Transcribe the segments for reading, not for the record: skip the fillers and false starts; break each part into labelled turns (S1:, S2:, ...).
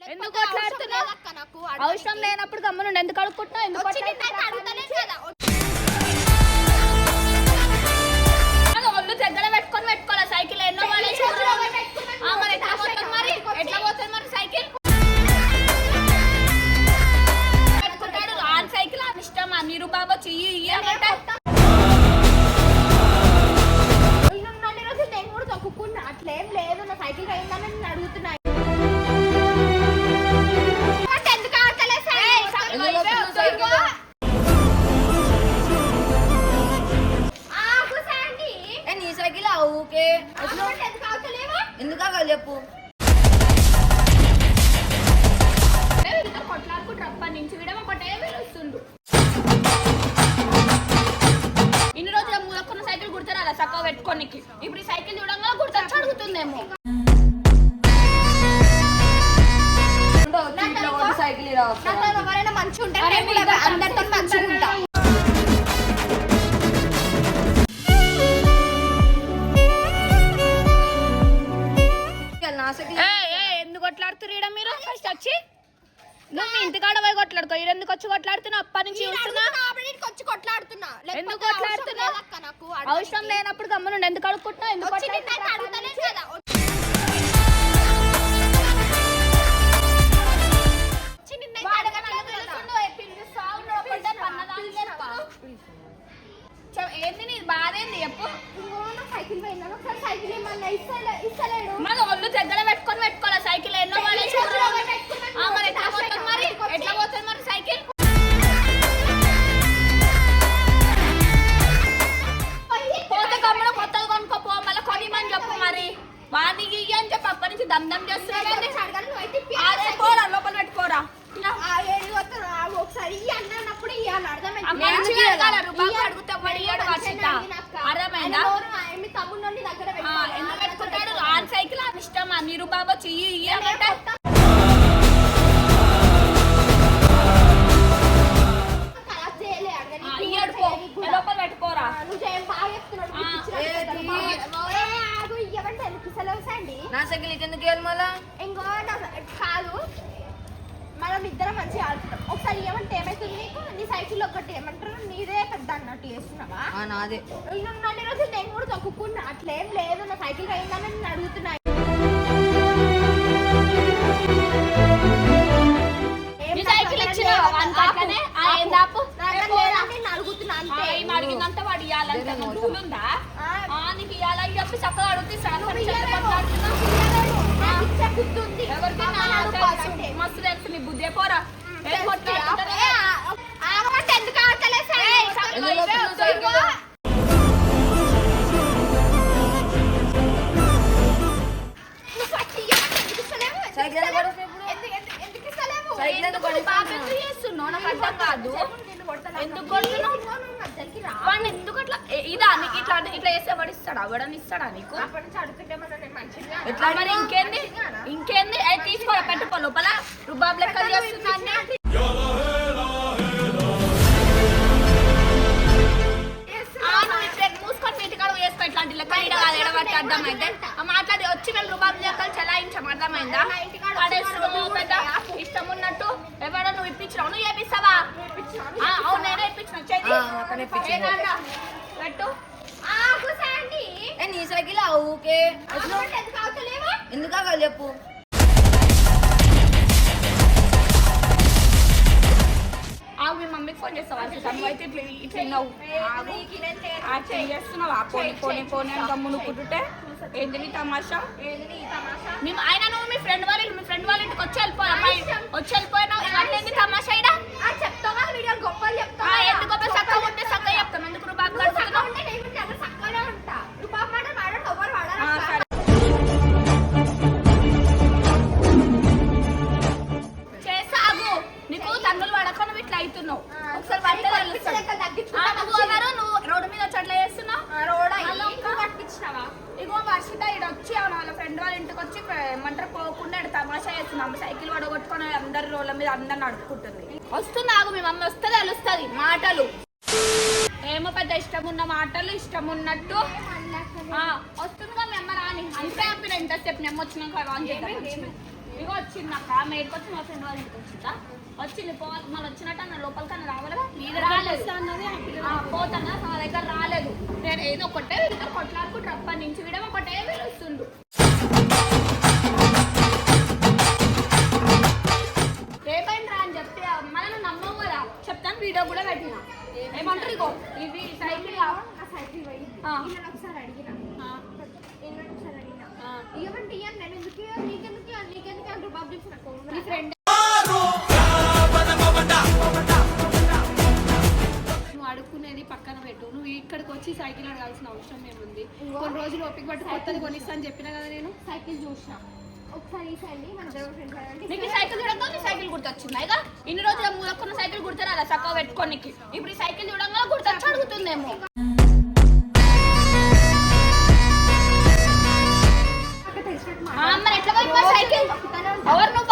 S1: ఎందుకు కొట్లాడుతున్నావు? అవసరం లేనప్పుడు గమ్మునుండి ఎందుకు అడుక్కుంటున్నావు? ఎందుకు ఒళ్ళు దగ్గర పెట్టుకోవాలి సైకిల్ ఎన్నో మరి ఎట్లా పోతుంది మరి సైకిల్ పెట్టుకుంటాడు ఆన్ సైకిల్ అని ఇష్టమా? మీరు బాబా చెయ్యి ఇయ్యాలంటే
S2: అట్లేం లేదు, నా సైకిల్ అయిందని నేను అడుగుతున్నా.
S1: నీ సైకిల్ ఊకే ఎందుకు చెప్పు. కొట్లాడుకుంటారు అప్పటి నుంచి విడమ ఒకటే వస్తుండు. ఇన్ని రోజుల మూలకున్న సైకిల్ గుర్తురా అలా చక్కగా పెట్టుకోనికి. ఇప్పుడు ఈ సైకిల్ చూడంగా గుర్తొచ్చి అడుగుతుందేమో. సైకిల్
S2: ఎవరైనా మంచిగా ఉంటారు, అందరితో మంచిగా ఉంటా.
S1: ఎందుకు కొట్లాడుతున్నారు ఈడ మీరు? ఫస్ట్ వచ్చి నువ్వు మీ ఇంటికాడ పోయి కొట్లాడుకో. ఈడ ఎందుకు వచ్చి కొట్లాడుతున్నావు? అప్పటి నుంచి
S2: కొట్లాడుతున్నా.
S1: ఎందుకు కొట్లాడుతున్నావు? అవసరం లేనప్పుడు గమ్మునుండి ఎందుకు అడుక్కుంటున్నావు? ఎందుకు ఏంది నీ బాధ ఏంది చెప్పు. మన ఒళ్ళు దగ్గర పెట్టుకోవాలి సైకిల్ ఎన్నో మరి ఎట్లా పోతుంది మరి సైకిల్ పోతే గమ్మున కొత్తగా కొనుక్కోపో. మళ్ళీ కొనిమని చెప్పు. మరి వానికి అని చెప్పి అప్పటి నుంచి దమ్ చేస్తున్నావు. పోరా లోపల పెట్టుకోరా.
S2: ఒకసారి అన్నప్పుడు
S1: ఎందుకు పెట్టుకుంటాడు ఆన్ సైకిల్ అని ఇష్టమా? మీరు బాబా చెయ్యి ఇయ్యాలంటే లోపల పెట్టుకోరా. నా సైకిల్ ఎందుకు మళ్ళా
S2: ఇంకో కాదు, మనం ఇద్దరం మంచిగా ఆడుతున్నాం. ఒకసారి ఏమంటే ఏమైతుంది నీకు? నీ సైకిల్ ఒకటి ఏమంటారు, నీదే పెద్ద అన్నట్టు చేస్తున్నావా?
S1: నాదే.
S2: నన్ను రోజు నేను కూడా తొక్కుకున్నా. అట్లేం లేదు, నా సైకిల్ అయిందని నేను అడుగుతున్నా.
S1: అడిగిందంటే వాడు ఇవ్వాలంటే ఉందా? నీకు ఇవ్వాలని చెప్పి చక్కగా అడుగుతాడు. మస్తు తెలుసు నీ బుద్ధి. పోరా చేస్తున్నావు? నాకు అర్థం కాదు. ఎందుకు ఎందుకు అట్లా ఇదా నీకు ఇట్లా ఇట్లా చేస్తే పడిస్తాడా? అవడని ఇస్తాడా నీకు? ఎట్లా మరి ఇంకేంది తీసుకోవాలి పెట్టుకో లోపల. రుబాబ్ లెక్క చేస్తున్నా మూసుకొని నీటికాడ వేసుకో. ఇట్లాంటి లెక్క ఎడబట్టి అర్థమైతే మాట్లాడి వచ్చి మేము రుబాబ్ లెక్కలు చలాయించాం. అర్థమైందా? ఇష్టం ఉన్నట్టు ఎవడో నువ్వు ఇప్పించినావు. నువ్వు చేపిస్తావా? అవును నేనే ఇప్పించిన. పెట్టు నీ సైకిల్ ఊకే ఎందుకు చెప్పు. ఆగు మీ మమ్మీకి ఫోన్ చేస్తావా? నువ్వు అయితే ఇట్లా చేస్తున్నావా? పోనీ పోనీ అని గమ్మును కుట్టుంటే ఏంది నీ తమాషా? మేము ఆయన నువ్వు మీ ఫ్రెండ్ వాళ్ళ ఇంటికి వచ్చి వెళ్ళిపోయినావు. ఇవన్నీ తమాషా ఇడా
S2: చెప్తావా? వీడియో గొప్పలు చెప్తా.
S1: ఎందుకు గొప్ప చక్కగా ఉంటే చక్కగా చెప్తాం. ఎందుకు రూపాయి చేసాగు నీకు తన్నులు పడక నువ్వు ఇట్లా అవుతున్నావు. ఒకసారి నువ్వు రోడ్డు మీద వచ్చి చేస్తున్నావు. ఇగో వర్షిత ఇడ వచ్చి వాళ్ళ ఫ్రెండ్ వాళ్ళ ఇంటికి వచ్చి ఏమంటారు పోకుండా తమాషా చేస్తున్నాం. సైకిల్ పడగొట్టుకొని అందరి రోడ్ల మీద అందరు నడుపుకుంటుంది. వస్తుంది ఆగు మీ మమ్మీ వస్తుంది తెలుస్తుంది మాటలు. ఏమో పెద్ద ఇష్టం ఉన్న మాటలు ఇష్టం ఉన్నట్టు వస్తుందిగా మీ అమ్మ రాని. అంతే ఆపిన ఇంతసేపు నెమ్మ వచ్చినాక ఇగో వచ్చింది అక్క మేడికి వచ్చి మా ఫ్రెండ్ వాళ్ళ ఇంటికి వచ్చిందా వచ్చింది పోవాలి మళ్ళీ వచ్చినట్టు అన్న లోపలికన్నా రావాలిగా రాలేదు పోతానా నా దగ్గర రాలేదు నేను ఏదో ఒకటే ఇద్దరు కొట్లాడుకుంటారు అప్పటి నుంచి కూడా ఒకటే పిలుస్తుండు రేపైంది రా అని చెప్తే మళ్ళీ నమ్మవు కదా చెప్తాను వీడియో కూడా పెట్టిన ఏమంటారు ఇగో ఇది సైకిల్
S2: సైకిల్ పోయి ఒకసారి అడిగిన ఇవ్వండి నేను ఎందుకు నీకెందుకు అంటారు పబ్లిక్ నీ ఫ్రెండ్
S3: నువ్వు అడుక్కునేది పక్కన పెట్టు నువ్వు ఇక్కడికి వచ్చి సైకిల్ అడగాల్సిన అవసరం ఏముంది కొన్ని రోజులు ఓపిక పట్టి కొత్తది కొనిస్తా అని చెప్పినా కదా నేను
S2: సైకిల్ చూసిన ఒకసారి ఈసారి మన ఫ్రెండ్స్
S1: నీకు సైకిల్ చూడగా నీ సైకిల్ గుర్తొచ్చిందా ఇక ఇన్ని రోజుల మూలకున్న సైకిల్ గుర్తురా అలా చక్కగా పెట్టుకోనికి ఇప్పుడు ఈ సైకిల్ చూడంగా గుర్తొచ్చి అడుగుతుందేమో మరి ఎట్లా పోయి సైకిల్ ఎవరు నువ్వు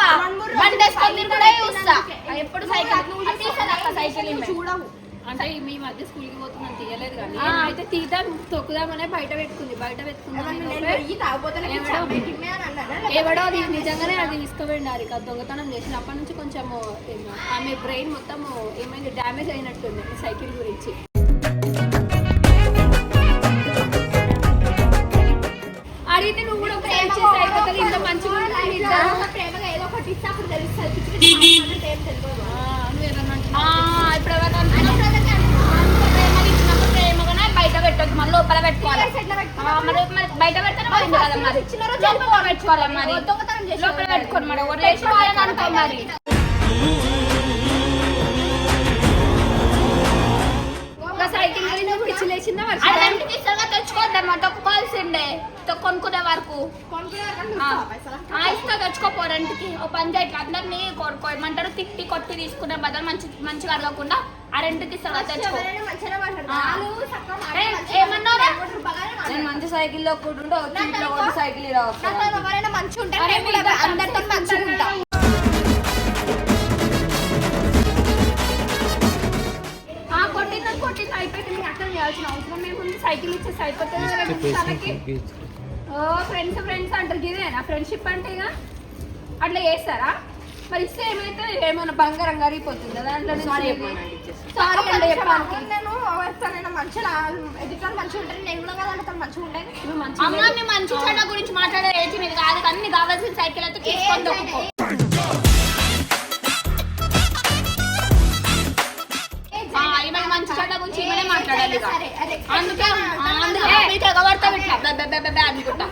S1: బండి వేసుకొని కూడా చూస్తా ఎప్పుడు సైకిల్ సైకిల్
S2: చూడవు
S3: అంటే మీ మధ్య స్కూల్కి పోతున్నాను తీయలేదు కానీ అయితే తీద్దాం తొక్కుదామనే బయట పెట్టుకుంది ఎవడో అది నిజంగానే అది తీసుకుపోయింది అది దొంగతనం చేసింది అప్పటి నుంచి కొంచెం ఆమె బ్రెయిన్ మొత్తం ఏమైంది డ్యామేజ్ అయినట్టుంది సైకిల్ గురించి అడిగితే నువ్వు కూడా ఇంత మంచిగా
S2: ప్రేమగా ఏదో ఒకటి ఇస్తే అప్పుడు తెలుస్తుంది
S1: ఇప్పుడు ప్రేమగానే బయట పెట్టొచ్చు మళ్ళీ లోపల పెట్టుకోవాలి మరి బయట పెడితేనే పోయింది కదా మరి పెట్టుకోవాలి మరి లోపల పెట్టుకోండి మరి ఎవరు లేచి వాళ్ళని అనుకో మరి
S3: సైకిల్ పిచ్చి లేచిందా
S1: అలాంటికి ఇస్తాగా తెచ్చుకోవద్దన్నమాట తొక్కుకోవాల్సిండే కొనుక్కునే వరకు ఇస్తా తెచ్చుకోపోరంటికి ఓ పని చేయట్లేదు అందరినీ ఏమంటారు తిట్టి కొట్టి తీసుకునే బదులు మంచిగా అడగకుండా ఆ రెంట్కి ఇస్తాగా తెచ్చుకో ఏమన్నారా
S3: నేను మంచి సైకిల్లో కూడా సైకిల్
S2: ఎవరైనా మంచిగా ఉంటారు అందరితో మంచిగా ఉంటా
S3: కొట్టింది అయిపోయింది అర్థం చేయాల్సిన అవసరం ఏముంది సైకిల్ ఇచ్చేసి అయిపోతుంది తనకి ఫ్రెండ్స్ అంటారు ఇదేనా ఫ్రెండ్షిప్ అంటే ఇక అట్లా చేస్తారా మరి ఇస్తే ఏమైతే ఏమైనా బంగారం కరిగిపోతుంది దాంట్లో సారీ అండి
S2: నేను మంచిగా ఎదుటి మంచిగా ఉంటాను నేను కూడా కదా మంచిగా ఉండేది
S1: అమ్మ మంచి చెడ్డ గురించి మాట్లాడే ఏజ్ మీద కాదు కానీ కావాల్సిన సైకిల్ అయితే తీసుకొని మంచి చెడ్డ గురించి ఇవన్నీ మాట్లాడాలి అందుకే ఎగబడతాం ఇట్లా అనుకుంటా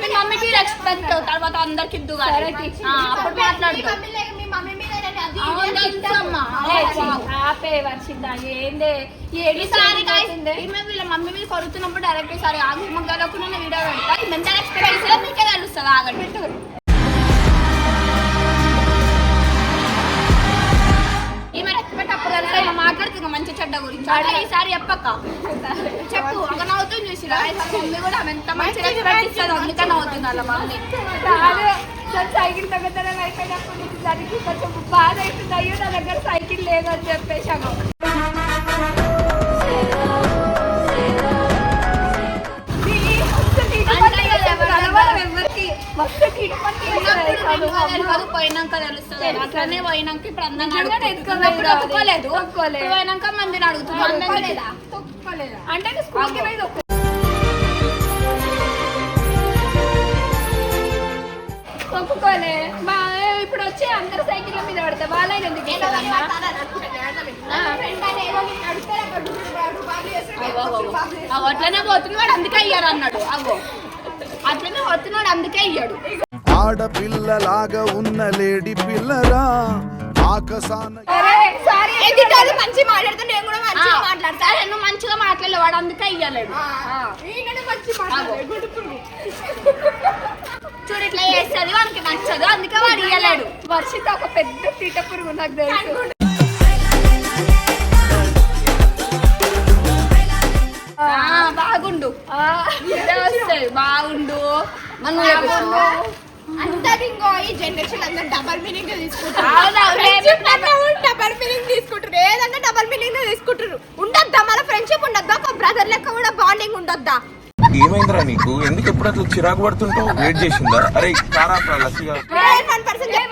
S1: మీ మమ్మీకి రెస్పెక్ట్ తర్వాత అందరికి అప్పుడు మాట్లాడుతాం వీళ్ళ మమ్మీ మీద కొడుతున్నప్పుడు డైరెక్ట్ ఈసారి ఆగకుండా వీడియో పెడతా మెంటల్ ఎక్స్పీరియన్స్ మీకే తెలుస్తుంది ఆగండి మాట్లాడుతున్నా మంచి చెడ్డ గురించి ఈసారి చెప్పక్క చెప్పు ఒక నవ్వుతుంది చూసి మమ్మీ కూడా ఎంత మంచిగా ఇస్తుంది అందుకని నవ్వుతుంది అలా మమ్మీ
S3: సైకిల్ తగ్గదనం అయిపోయినప్పుడు దానికి కొంచెం బాధ అవుతుంది అయ్యో నా దగ్గర సైకిల్ లేదు అని చెప్పేసి
S1: పోయినాక తెలుస్తుంది అట్లనే పోయినాక ఇప్పుడు అందరూ పోయినాక మందిని అడుగుతున్నారు
S3: అంటే స్కూల్కి ఒప్పుకోలే ఇప్పుడు వచ్చి అందరు సైకిల్ మీద పడతా వాళ్ళని ఎందుకు
S1: అట్లనే పోతున్నాడు అందుకే అయ్యాడు అన్నాడు అగో అట్లనే పోతున్నాడు అందుకే అయ్యాడు
S4: ఆడపిల్లలాగా ఉన్న లేడీ పిల్లరా
S2: మంచి మాట్లాడుతా నేను కూడా మంచిగా మాట్లాడతా
S1: నువ్వు మంచిగా మాట్లాడలే వాడు అందుకే అయ్యలేడు చూడు ఇట్లా చేస్తుంది వానికి నచ్చదు అందుకే వాడు ఇయ్యలేడు
S3: వర్షిత ఒక పెద్ద తీట పురుగు నాకు తెలుసు
S1: బాగుండు బాగుండు
S2: అందరు ఇంకో ఈ జనరేషన్ అందరు డబల్ మీనింగ్ తీసుకుంటారు డబల్ మీనింగ్ తీసుకుంటారు ఏదన్నా డబల్ మీనింగ్ తీసుకుంటారు ఉండొద్దా మన ఫ్రెండ్షిప్ ఉండొద్దా ఒక బ్రదర్ లెక్క కూడా బాండింగ్ ఉండొద్దా
S5: ఏమైందిరా నీకు? ఎందుకు ఎప్పుడు అట్లా చిరాకు పడుతుంటావు? వెయిట్ చేసిందా? అరే కారా లసిగా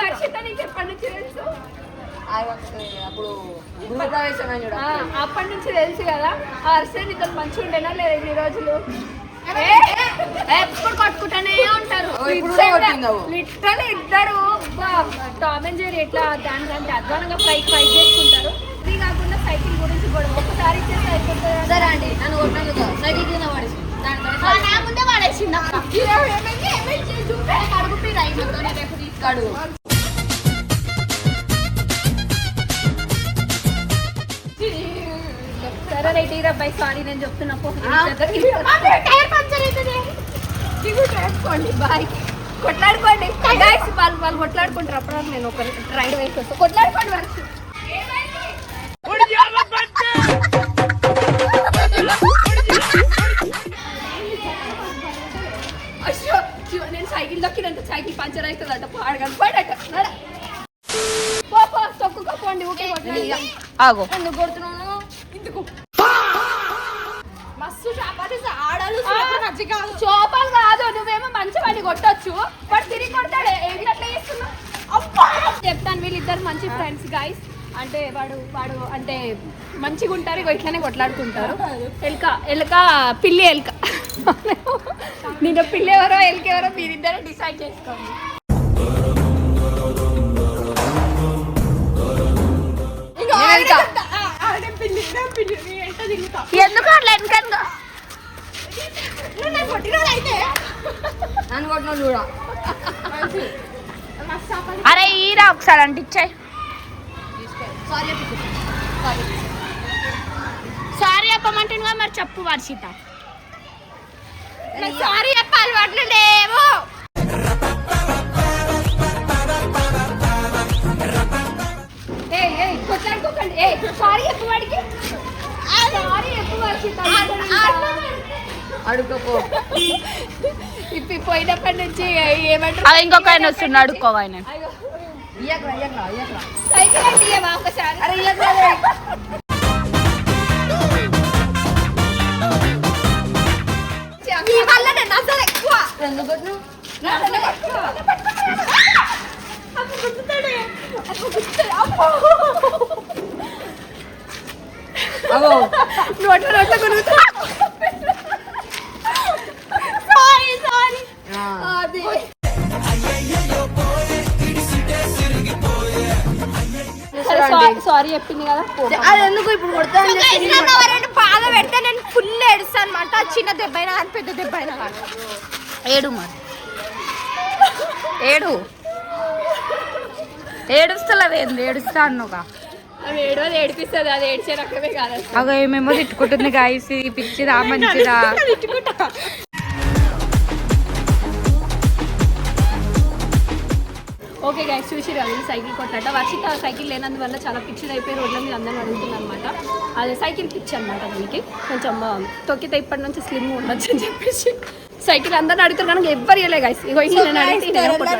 S3: వర్షిత నీకు ఎప్పటి నుంచి తెలుసు?
S1: అప్పుడు గృహప్రవేశం చూడ
S3: అప్పటి నుంచి తెలుసు కదా. ఆ అర్సే నీతో మంచిగా ఉండేనా లేదా ఇన్ని రోజులు? ఎప్పుడు కొట్టుకుంటానే ఉంటారు లిటరల్ ఇద్దరు. టామ్ అండ్ జెర్రీ ఎట్లా దానికంటే అధ్వానంగా ఫైట్ చేసుకుంటారు. ఇది కాకుండా సైకిల్ గురించి కూడా ఒక్కసారి ఇచ్చేసి అయిపోతుంది.
S1: సరే అండి నన్ను కొట్టినందుకు సైకిల్ కింద పడేసి
S2: నా ముందే పడేసింది
S1: రేపు తీసుకోడు.
S3: సరే రైట్ ఈ అబ్బాయి సారీ నేను చెప్తున్నా
S2: టైర్ పంచర్ అవుతుంది.
S3: కొట్లాడుకోండి బాయ్. కొట్లాడుకోండి గైస్. వాళ్ళు కొట్లాడుకుంటారు. అప్పుడు నేను ఒక రైడ్ వేసి వస్తాను. కొట్లాడుకోండి వర్షి. అయ్యో నేను సైకిల్ దొక్కినంత సైకిల్ పంచర్ అవుతుందట. పాడగండి పడట తొక్కుకోండి. ఊకే
S1: ఆగో
S3: ఎందుకు కొడుతున్నాను?
S2: ఇందుకు మస్తు చాపాతి ఆడాలు
S3: చోపాలు కాదు. నువ్వేమో మంచి వాడిని కొట్టొచ్చు బట్ తిరిగి కొడతాడే. ఏంటి అట్లా చేస్తున్నావు? చెప్తాను వీళ్ళిద్దరు మంచి ఫ్రెండ్స్ గైస్. అంటే వాడు అంటే మంచిగా ఉంటారు. ఇగో ఇట్లానే కొట్లాడుకుంటారు. ఎలుక పిల్లి ఎలుక. నేను పిల్లి ఎవరో ఎలుక ఎవరో మీరిద్దరే డిసైడ్ చేసుకోండి.
S1: ఎందుకు అట్లా ఎందుకంగా
S2: నన్ను కొట్టినోడు అయితే
S1: నన్ను కొట్టిన చూడ. అరే ఈరా ఒకసారి అంటే ఇచ్చాయి. సారీ చెప్పమంటున్నా మరి చెప్పు వర్షిత.
S2: సారీ చెప్పాలి వాటిలో లేవు.
S3: కొట్లాడుకోకండి. సారీ చెప్పు వాడికి. సారీ చెప్పు వర్షిత.
S1: అడుక్కోపో.
S3: ఇప్పుడు పోయినప్పటి నుంచి ఏమంటారు?
S1: అది ఇంకొక ఆయన వస్తుండు అడుక్కోవ ఆయన.
S3: సైకిల్ అంటే ఇవ్వవా ఒకసారి?
S2: నీ వల్ల నేను అసలు ఎక్కువ
S3: నోట్ల గురుగుతా. సారీ అది సారీ చెప్పింది కదా.
S2: అది ఎందుకు ఇప్పుడు కొడతాను పాద పెడితే నేను ఫుల్ ఏడుస్తాను అనమాట. చిన్న దెబ్బ అయినా కానీ పెద్ద దెబ్బ అయినా కానీ.
S1: ఏడు మరి ఏడుస్తలేవేంది? ఏడుస్తా అన్నగా
S3: అవి ఏడోది ఏడిపిస్తుంది. అది ఏడ్చే రకమే కాదు.
S1: అగో ఏమేమో తిట్టుకుంటుంది గాయస్. ఇది పిచ్చిదా మంచిదా?
S3: ఓకే గైస్ చూసిరు అది సైకిల్ కొట్టాట. వర్షిత సైకిల్ లేనందువల్ల చాలా పిచ్చిది అయిపోయి రోడ్ల మీద అందరిని అడుగుతుంది అనమాట. అది సైకిల్ పిచ్చి అనమాట. దానికి కొంచెం తొక్కితే ఇప్పటి నుంచి స్లిమ్ ఉండొచ్చు అని చెప్పేసి సైకిల్ అందరిని అడుగుతారు కానీ ఎవ్వరు ఇవ్వలే గైస్. ఇగో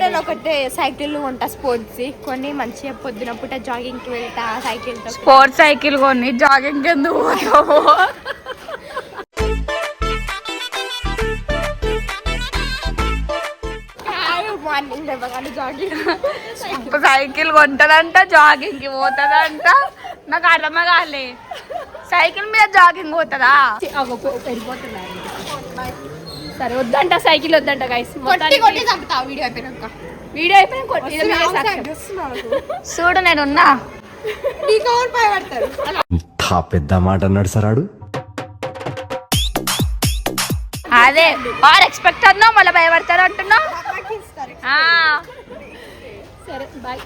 S2: నేను ఒకటే సైకిల్ కొంటా స్పోర్ట్స్ కొన్ని మంచిగా పొద్దున పూట జాగింగ్కి వెళ్తా సైకిల్.
S1: స్పోర్ట్స్ సైకిల్ కొని జాగింగ్ ఎందుకు పోతావు?
S2: మార్నింగ్ లేవగానే జాగింగ్
S1: సైకిల్ కొంటదంట జాగింగ్ కి పోతుందంట. నాకు అర్థమే కాలే. సైకిల్ మీద జాగింగ్ పోతుందా?
S3: వెళ్ళిపోతున్నారు. సరే వద్దంట సైకిల్ వద్దంట గైస్. వీడియో అయిపోయినా
S1: చూడు నేనున్నా.
S6: పెద్ద మాట అన్నాడు సరాడు.
S1: అదే ఆర్ ఎక్స్పెక్ట్ అన్నావు మళ్ళీ భయపడతారు అంటున్నావు.
S3: సరే బాయ్.